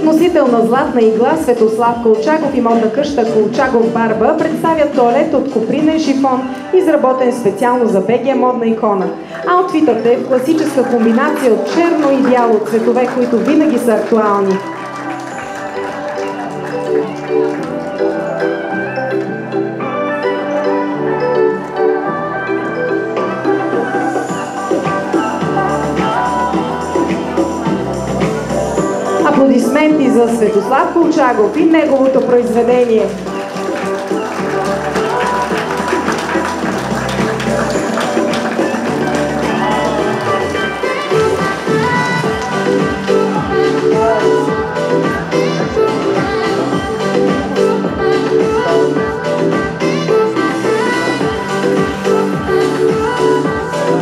Носител на златна игла Светослав Колчаков и модна къща Колчаков Барба представят тоалет от копринен шифон, изработен специално за БГ модна икона. Аутфитът е в класическа комбинация от черно и бяло, цветове, които винаги са актуални. Аплодисменти за Светослав Колчаков и неговото произведение.